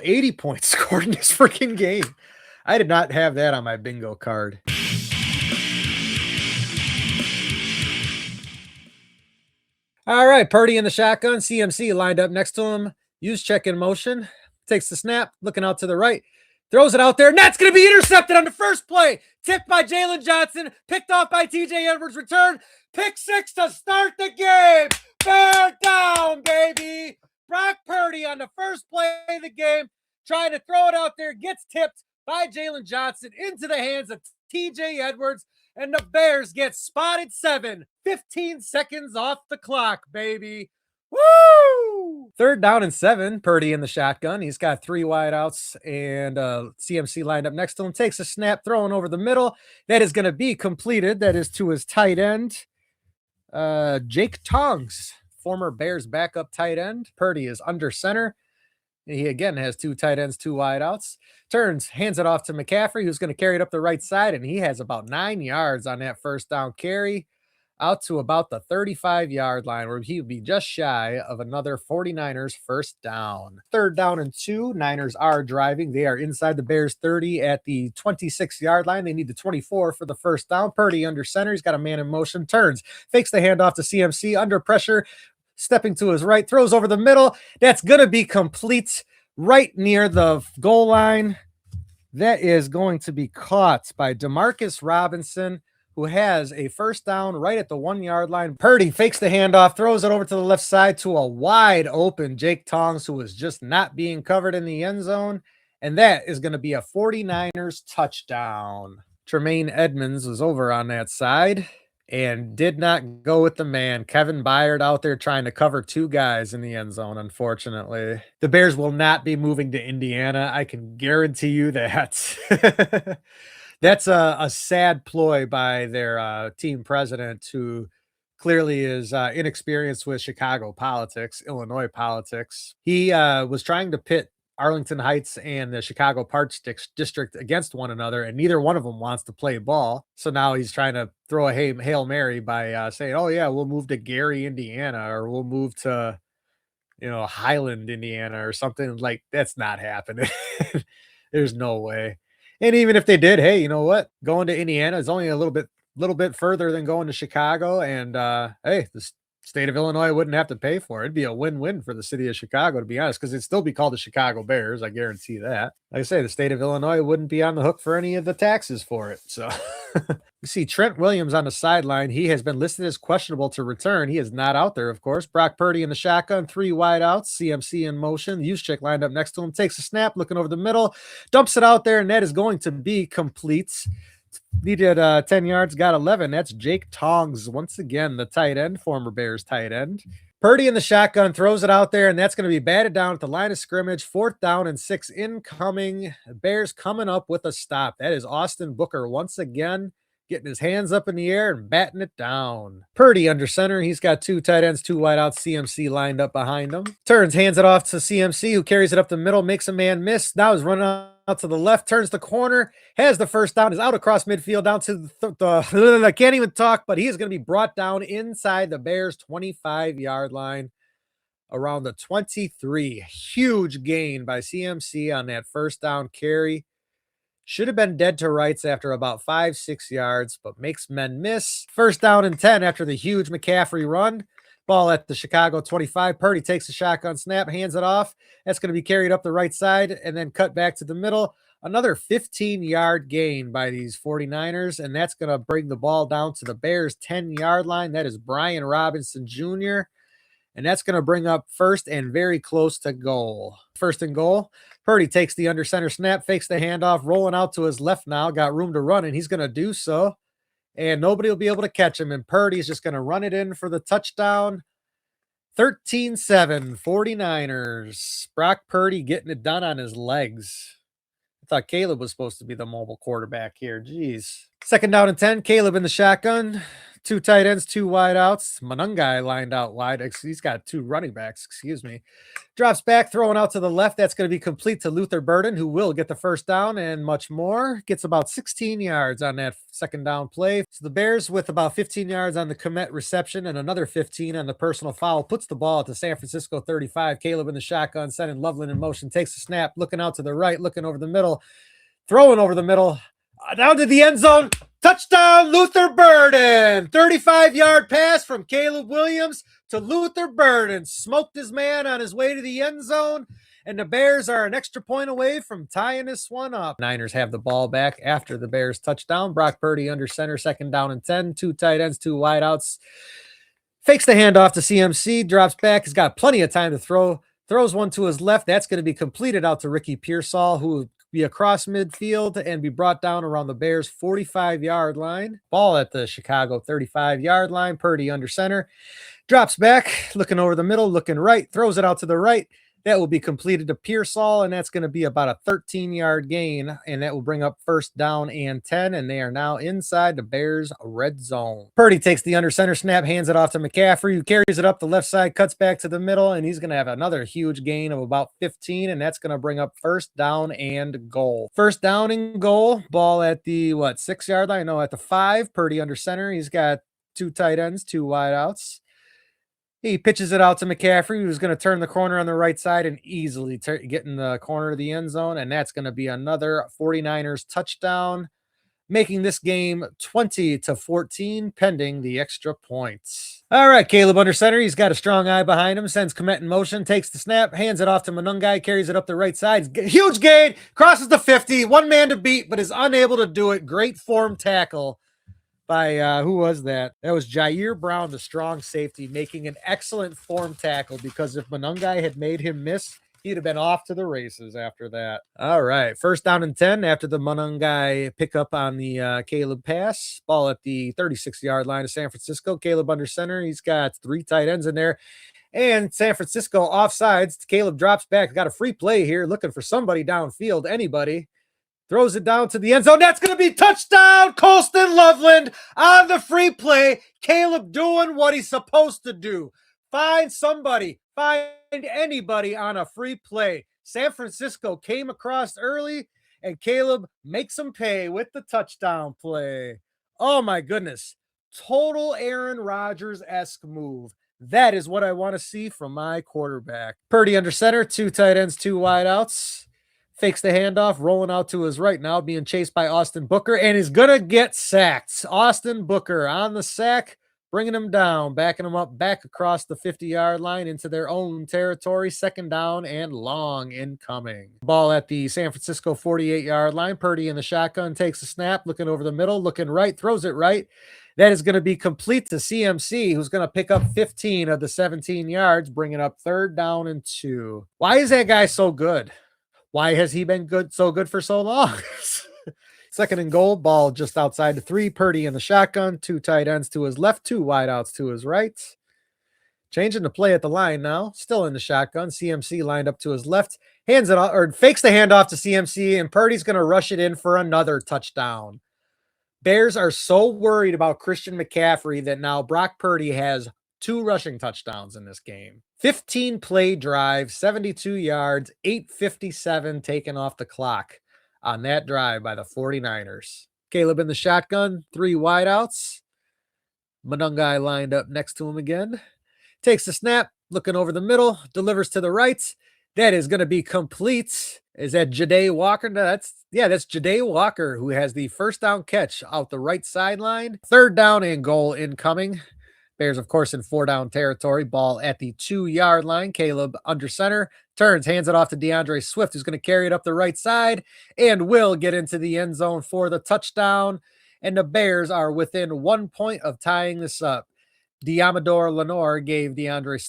80 points scored in this freaking game. I did not have that on my bingo card. All right, Purdy in the shotgun. CMC lined up next to him. Use check in motion. Takes the snap, looking out to the right. Throws it out there, and that's going to be intercepted on the first play. Tipped by Jalen Johnson. Picked off by TJ Edwards. Return. Pick 6 to start the game. Bear down, baby. Brock Purdy on the first play of the game. Trying to throw it out there. Gets tipped by Jalen Johnson into the hands of TJ Edwards. And the Bears get spotted 7. 15 seconds off the clock, baby. Woo! 3rd down and 7. Purdy in the shotgun. He's got 3 wideouts and CMC lined up next to him. Takes a snap, throwing over the middle. That is going to be completed. That is to his tight end, Jake Tongs, former Bears backup tight end. Purdy is under center. He again has 2 tight ends, 2 wideouts. Turns, hands it off to McCaffrey, who's going to carry it up the right side, and he has about 9 yards on that first down carry, out to about the 35-yard line, where he would be just shy of another 49ers first down. 3rd down and 2. Niners are driving. They are inside the Bears 30 at the 26-yard line. They need the 24 for the first down. Purdy under center. He's got a man in motion. Turns, fakes the handoff to CMC under pressure. Stepping to his right, throws over the middle. That's going to be complete right near the goal line. That is going to be caught by Demarcus Robinson, who has a first down right at the 1-yard line. Purdy fakes the handoff, throws it over to the left side to a wide open Jake Tongs, who was just not being covered in the end zone. And that is going to be a 49ers touchdown. Tremaine Edmonds was over on that side and did not go with the man. Kevin Byard out there trying to cover 2 guys in the end zone, unfortunately. The Bears will not be moving to Indiana. I can guarantee you that. That's a sad ploy by their team president, who clearly is inexperienced with Chicago politics, Illinois politics. He was trying to pit Arlington Heights and the Chicago Park District against one another, and neither one of them wants to play ball. So now he's trying to throw a Hail Mary by saying, oh, yeah, we'll move to Gary, Indiana, or we'll move to, Highland, Indiana, or something. Like, that's not happening. There's no way. And even if they did, hey, you know what? Going to Indiana is only a little bit further than going to Chicago. And hey, the state of Illinois wouldn't have to pay for it. It'd be a win-win for the city of Chicago, to be honest, because it'd still be called the Chicago Bears. I guarantee that. Like I say, the state of Illinois wouldn't be on the hook for any of the taxes for it. So you see Trent Williams on the sideline. He has been listed as questionable to return. He is not out there, of course. Brock Purdy in the shotgun, 3 wideouts, CMC in motion. Juszczyk lined up next to him, takes a snap, looking over the middle, dumps it out there, and that is going to be complete. Needed 10 yards, got 11. That's Jake Tongs, once again, the tight end, former Bears tight end. Purdy in the shotgun, throws it out there, and that's going to be batted down at the line of scrimmage. 4th down and 6 incoming. Bears coming up with a stop. That is Austin Booker once again, getting his hands up in the air and batting it down. Purdy under center. He's got 2 tight ends, 2 wideouts. CMC lined up behind him. Turns, hands it off to CMC, who carries it up the middle, makes a man miss. Now he's running out to the left, turns the corner, has the first down, is out across midfield, down to the I can't even talk, but he is going to be brought down inside the Bears' 25-yard line, around the 23. Huge gain by CMC on that first down carry. Should have been dead to rights after about 5-6 yards, but makes men miss. First down and 10 after the huge McCaffrey run. Ball at the Chicago 25. Purdy takes a shotgun snap, hands it off. That's going to be carried up the right side and then cut back to the middle. Another 15-yard gain by these 49ers, and that's going to bring the ball down to the Bears' 10-yard line. That is Brian Robinson Jr., and that's going to bring up first and very close to goal. First and goal. Purdy takes the under center snap, fakes the handoff, rolling out to his left now, got room to run, and he's going to do so. And nobody will be able to catch him, and Purdy's just going to run it in for the touchdown. 13-7, 49ers. Brock Purdy getting it done on his legs. I thought Caleb was supposed to be the mobile quarterback here. Jeez. Second down and 10. Caleb in the shotgun. 2 tight ends, 2 wide outs. Manungai lined out wide. He's got 2 running backs, excuse me. Drops back, throwing out to the left. That's going to be complete to Luther Burden, who will get the first down and much more. Gets about 16 yards on that second down play. So the Bears, with about 15 yards on the commit reception and another 15 on the personal foul, puts the ball at the San Francisco 35. Caleb in the shotgun, sending Loveland in motion, takes the snap, looking out to the right, looking over the middle, throwing over the middle, down to the end zone. Touchdown, Luther Burden. 35-yard pass from Caleb Williams to Luther Burden. Smoked his man on his way to the end zone, and the Bears are an extra point away from tying this one up. Niners have the ball back after the Bears touchdown. Brock Purdy under center, second down and 10. 2 tight ends, 2 wideouts. Fakes the handoff to CMC, drops back. He's got plenty of time to throw. Throws one to his left. That's going to be completed out to Ricky Pearsall, who will be across midfield and be brought down around the Bears' 45-yard line. Ball at the Chicago 35-yard line. Purdy under center. Drops back, looking over the middle, looking right. Throws it out to the right. That will be completed to Pearsall, and that's going to be about a 13-yard gain, and that will bring up first down and 10, and they are now inside the Bears' red zone. Purdy takes the under center snap, hands it off to McCaffrey, who carries it up the left side, cuts back to the middle, and he's going to have another huge gain of about 15, and that's going to bring up first down and goal. First down and goal, ball at the, 6-yard line? No, at the 5. Purdy under center. He's got 2 tight ends, 2 wideouts. He pitches it out to McCaffrey, who's going to turn the corner on the right side and easily get in the corner of the end zone. And that's going to be another 49ers touchdown, making this game 20-14, pending the extra points. All right, Caleb under center. He's got a strong eye behind him, sends Komet in motion, takes the snap, hands it off to Manungai, carries it up the right side. Huge gain, crosses the 50, one man to beat, but is unable to do it. Great form tackle by, who was that? That was Jair Brown, the strong safety, making an excellent form tackle, because if Manungai had made him miss, he'd have been off to the races after that. All right, first down and 10 after the Manungai pickup on the Caleb pass. Ball at the 36-yard line of San Francisco. Caleb under center. He's got 3 tight ends in there. And San Francisco offsides. Caleb drops back. Got a free play here, looking for somebody downfield, anybody. Throws it down to the end zone. That's going to be touchdown, Colston Loveland on the free play. Caleb doing what he's supposed to do. Find somebody, find anybody on a free play. San Francisco came across early, and Caleb makes them pay with the touchdown play. Oh, my goodness. Total Aaron Rodgers-esque move. That is what I want to see from my quarterback. Purdy under center, 2 tight ends, 2 wideouts. Fakes the handoff, rolling out to his right now, being chased by Austin Booker, and he's going to get sacked. Austin Booker on the sack, bringing him down, backing him up back across the 50-yard line into their own territory. Second down and long incoming. Ball at the San Francisco 48-yard line. Purdy in the shotgun, takes a snap, looking over the middle, looking right, throws it right. That is going to be complete to CMC, who's going to pick up 15 of the 17 yards, bringing up third down and 2. Why is that guy so good? Why has he been so good for so long? Second and goal, ball just outside the 3. Purdy in the shotgun, 2 tight ends to his left, 2 wideouts to his right. Changing the play at the line now, still in the shotgun. CMC lined up to his left, hands it off, or fakes the handoff to CMC, and Purdy's going to rush it in for another touchdown. Bears are so worried about Christian McCaffrey that now Brock Purdy has 2 rushing touchdowns in this game. 15 play drive, 72 yards, 8:57 taken off the clock on that drive by the 49ers. Caleb in the shotgun, 3 wideouts. Manungai lined up next to him again. Takes the snap, looking over the middle, delivers to the right. That is going to be complete. Is that Ja'Day Walker? No, that's Ja'Day Walker, who has the first down catch out the right sideline. Third down and goal incoming. Bears, of course, in 4-down territory. Ball at the 2-yard line. Caleb under center. Turns, hands it off to DeAndre Swift, who's going to carry it up the right side and will get into the end zone for the touchdown. And the Bears are within 1 point of tying this up. Diamador Lenore gave DeAndre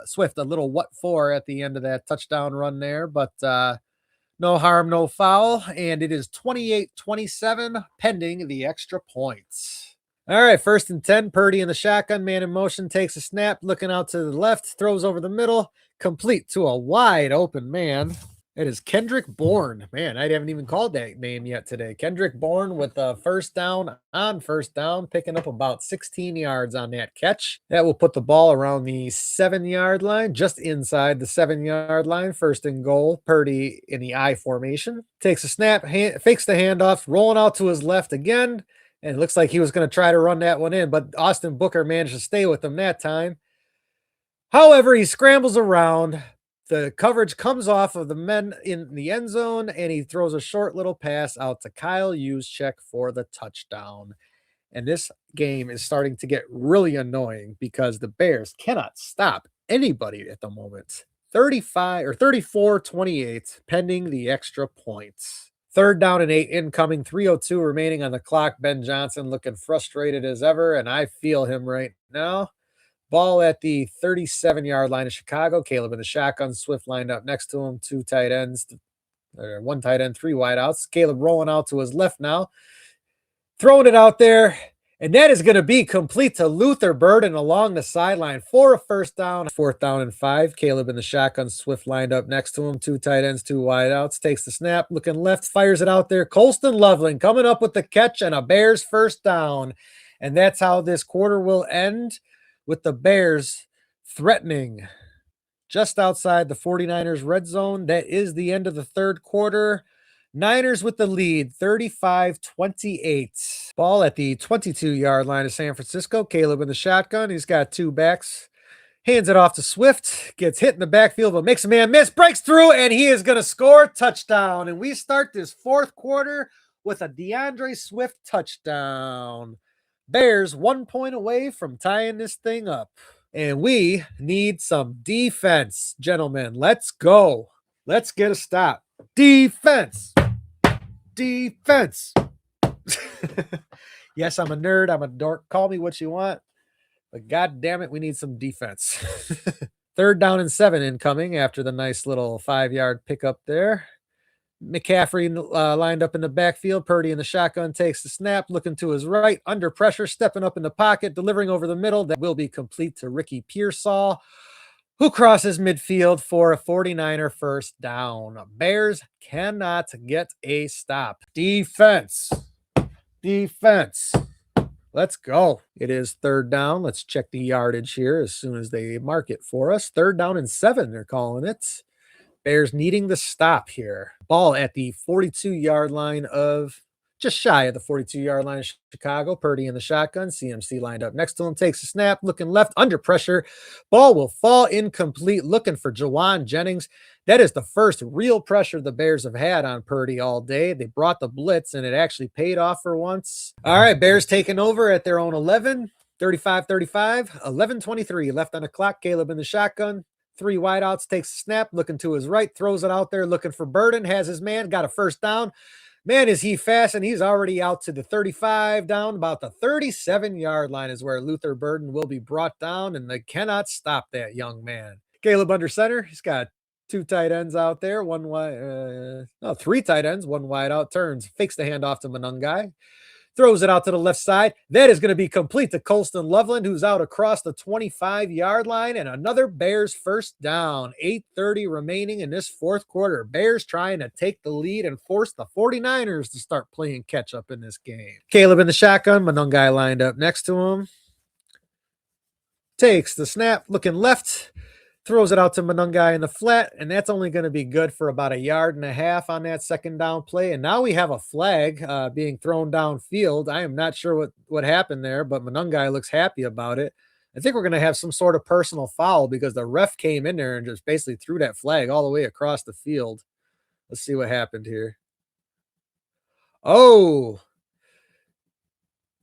Swift a little what for at the end of that touchdown run there, but no harm, no foul. And it is 28-27 pending the extra points. All right, first and 10, Purdy in the shotgun, man in motion, takes a snap, looking out to the left, throws over the middle, complete to a wide open man. It is Kendrick Bourne. Man, I haven't even called that name yet today. Kendrick Bourne with a first down on first down, picking up about 16 yards on that catch. That will put the ball around the 7-yard line, just inside the 7-yard line. First and goal. Purdy in the I formation. Takes a snap, fakes the handoff, rolling out to his left again. And it looks like he was going to try to run that one in, but Austin Booker managed to stay with him that time. However, he scrambles around. The coverage comes off of the men in the end zone, and he throws a short little pass out to Kyle Juszczyk for the touchdown. And this game is starting to get really annoying because the Bears cannot stop anybody at the moment. 35 or 34-28, pending the extra points. Third down and 8 incoming, 3:02 remaining on the clock. Ben Johnson looking frustrated as ever, and I feel him right now. Ball at the 37-yard line of Chicago. Caleb in the shotgun. Swift lined up next to him. Two tight ends. One tight end, three wideouts. Caleb rolling out to his left now. Throwing it out there. And that is going to be complete to Luther Burden along the sideline for a first down. 4th down and 5. Caleb in the shotgun. Swift lined up next to him. Two tight ends, two wideouts. Takes the snap. Looking left. Fires it out there. Colston Loveland coming up with the catch and a Bears first down. And that's how this quarter will end, with the Bears threatening just outside the 49ers red zone. That is the end of the third quarter. Niners with the lead, 35-28. Ball at the 22-yard line of San Francisco. Caleb in the shotgun. He's got two backs. Hands it off to Swift. Gets hit in the backfield, but makes a man miss. Breaks through, and he is going to score. Touchdown. And we start this fourth quarter with a DeAndre Swift touchdown. Bears 1 point away from tying this thing up. And we need some defense, gentlemen. Let's go. Let's get a stop. Defense. Defense. Yes, I'm a nerd. I'm a dork. Call me what you want. But God damn it, we need some defense. Third down and 7 incoming after the nice little 5-yard pickup there. McCaffrey lined up in the backfield. Purdy in the shotgun takes the snap, looking to his right, under pressure, stepping up in the pocket, delivering over the middle. That will be complete to Ricky Pearsall, who crosses midfield for a 49er first down. Bears cannot get a stop. Defense. Defense. Let's go. It is third down. Let's check the yardage here as soon as they mark it for us. 3rd down and 7, they're calling it. Bears needing the stop here. Ball at the 42-yard line of, just shy of the 42-yard line of Chicago. Purdy in the shotgun. CMC lined up next to him. Takes a snap. Looking left. Under pressure. Ball will fall incomplete. Looking for Jawan Jennings. That is the first real pressure the Bears have had on Purdy all day. They brought the blitz, and it actually paid off for once. All right, Bears taking over at their own 11. 35-35. 11:23 left on the clock. Caleb in the shotgun. 3 wideouts, takes a snap, looking to his right, throws it out there, looking for Burden, has his man, got a first down. Man, is he fast, and he's already out to the 35, down about the 37-yard line is where Luther Burden will be brought down, and they cannot stop that young man. Caleb under center, he's got 2 tight ends out there, 3 tight ends, 1 wide out, turns, fakes the handoff to Manungai. Throws it out to the left side. That is going to be complete to Colston Loveland, who's out across the 25-yard line, and another Bears first down. 8:30 remaining in this fourth quarter. Bears trying to take the lead and force the 49ers to start playing catch up in this game. Caleb in the shotgun. Manungai lined up next to him. Takes the snap, looking left. Throws it out to Manungai in the flat, and that's only going to be good for about 1.5 yards on that second down play. And now we have a flag being thrown downfield. I am not sure what happened there, but Manungai looks happy about it. I think we're going to have some sort of personal foul because the ref came in there and just basically threw that flag all the way across the field. Let's see what happened here. Oh,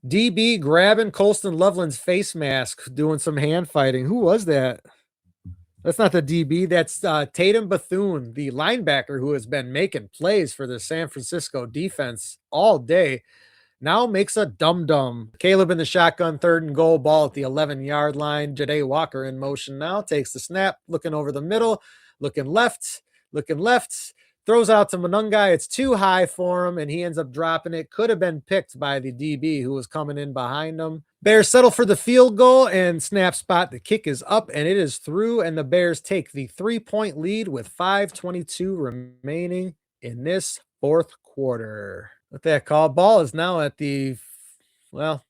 DB grabbing Colston Loveland's face mask, doing some hand fighting. Who was that? That's not the DB. That's Tatum Bethune, the linebacker who has been making plays for the San Francisco defense all day. Now makes a dum-dum. Caleb in the shotgun, 3rd and goal, ball at the 11-yard line. Ja'Day Walker in motion now. Takes the snap, looking over the middle, looking left. Throws out to Manungai. It's too high for him, and he ends up dropping it. Could have been picked by the DB who was coming in behind him. Bears settle for the field goal and snap spot. The kick is up and it is through, and the Bears take the 3-point lead with 5:22 remaining in this fourth quarter. What that call? Ball is now at the, well,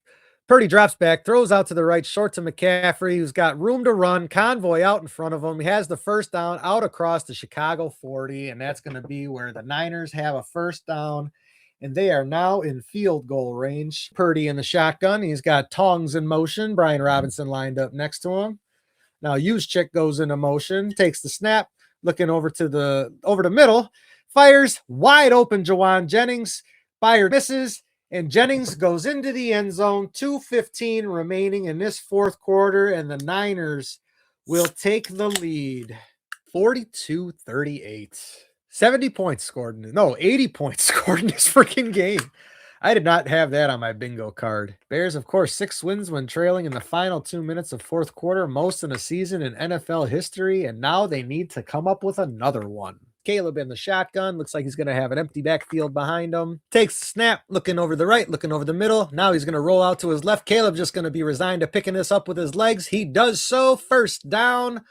Purdy drops back, throws out to the right, short to McCaffrey, who's got room to run. Convoy out in front of him. He has the first down out across the Chicago 40, and that's going to be where the Niners have a first down, and they are now in field goal range. Purdy in the shotgun. He's got Tongs in motion. Brian Robinson lined up next to him. Now Juszczyk goes into motion, takes the snap, looking over the middle, fires wide open Jawan Jennings. Fire misses, and Jennings goes into the end zone. 2:15 remaining in this fourth quarter, and the Niners will take the lead 42-38. 70 points scored. 80 points scored in this freaking game. I did not have that on my bingo card. Bears, of course, 6 wins when trailing in the final 2 minutes of fourth quarter, most in a season in NFL history, and now they need to come up with another one. Caleb in the shotgun. Looks like he's going to have an empty backfield behind him. Takes the snap, looking over the right, looking over the middle. Now he's going to roll out to his left. Caleb just going to be resigned to picking this up with his legs. He does so. First down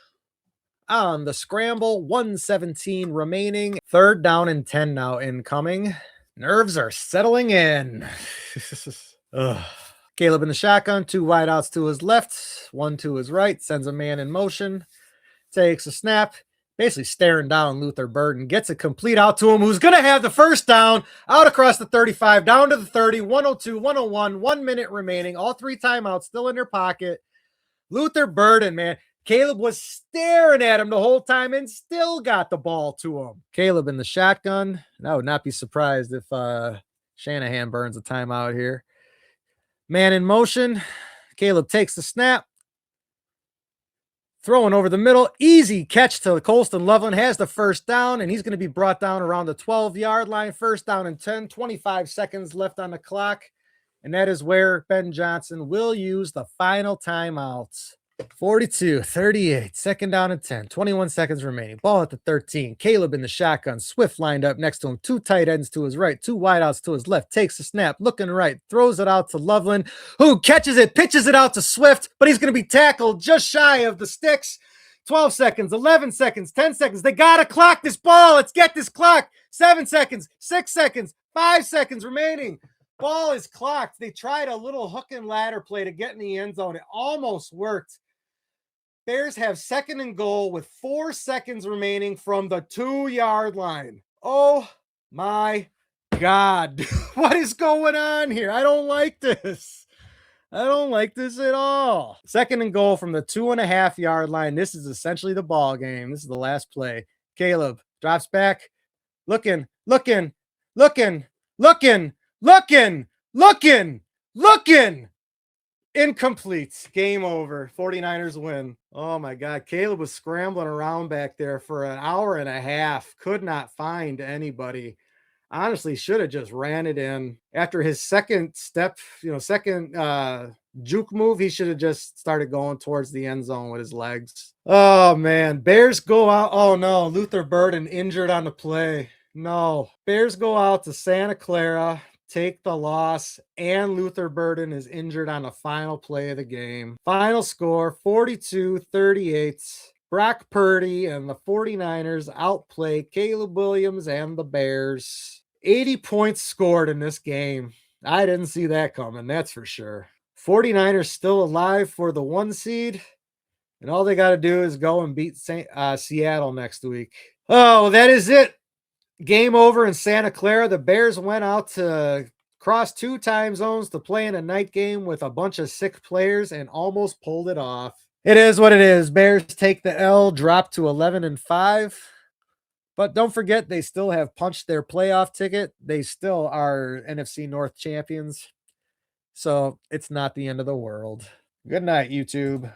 on the scramble. 1:17 remaining. Third down and 10 now incoming. Nerves are settling in. Caleb in the shotgun. 2 wideouts to his left, 1 to his right. Sends a man in motion. Takes a snap. Basically staring down Luther Burden. Gets it complete out to him, who's going to have the first down. Out across the 35, down to the 30, 102, 101, 1 minute remaining. All 3 timeouts still in their pocket. Luther Burden, man. Caleb was staring at him the whole time and still got the ball to him. Caleb in the shotgun. And I would not be surprised if Shanahan burns a timeout here. Man in motion. Caleb takes the snap. Throwing over the middle. Easy catch to Colston Loveland. Has the first down, and he's going to be brought down around the 12-yard line. First down and 10. 25 seconds left on the clock. And that is where Ben Johnson will use the final timeout. 42-38, second down and 10, 21 seconds remaining. Ball at the 13. Caleb in the shotgun. Swift lined up next to him. 2 tight ends to his right, 2 wideouts to his left. Takes the snap, looking right, throws it out to Loveland, who catches it, pitches it out to Swift, but he's going to be tackled just shy of the sticks. 12 seconds, 11 seconds, 10 seconds. They got to clock this ball. Let's get this clock. 7 seconds, 6 seconds, 5 seconds remaining. Ball is clocked. They tried a little hook and ladder play to get in the end zone. It almost worked. Bears have second and goal with 4 seconds remaining from the 2-yard line. Oh my God. What is going on here? I don't like this. I don't like this at all. Second and goal from the 2.5-yard line. This is essentially the ball game. This is the last play. Caleb drops back. Looking. Incomplete. Game over. 49ers win. Oh my God. Caleb was scrambling around back there for an hour and a half. Could not find anybody. Honestly, should have just ran it in. After his second step, second juke move, he should have just started going towards the end zone with his legs. Oh man. Bears go out. Oh no. Luther Burden injured on the play. No. Bears go out to Santa Clara, take the loss, and Luther Burden is injured on the final play of the game. Final score 42-38. Brock Purdy and the 49ers outplay Caleb Williams and the Bears. 80 points scored in this game. I didn't see that coming, that's for sure. 49ers still alive for the 1 seed, and all they got to do is go and beat Seattle next week. Oh, that is it. Game over in Santa Clara. The Bears went out to cross 2 time zones to play in a night game with a bunch of sick players and almost pulled it off. It is what it is. Bears take the L, drop to 11-5. But don't forget, they still have punched their playoff ticket. They still are NFC North champions. So it's not the end of the world. Good night, YouTube.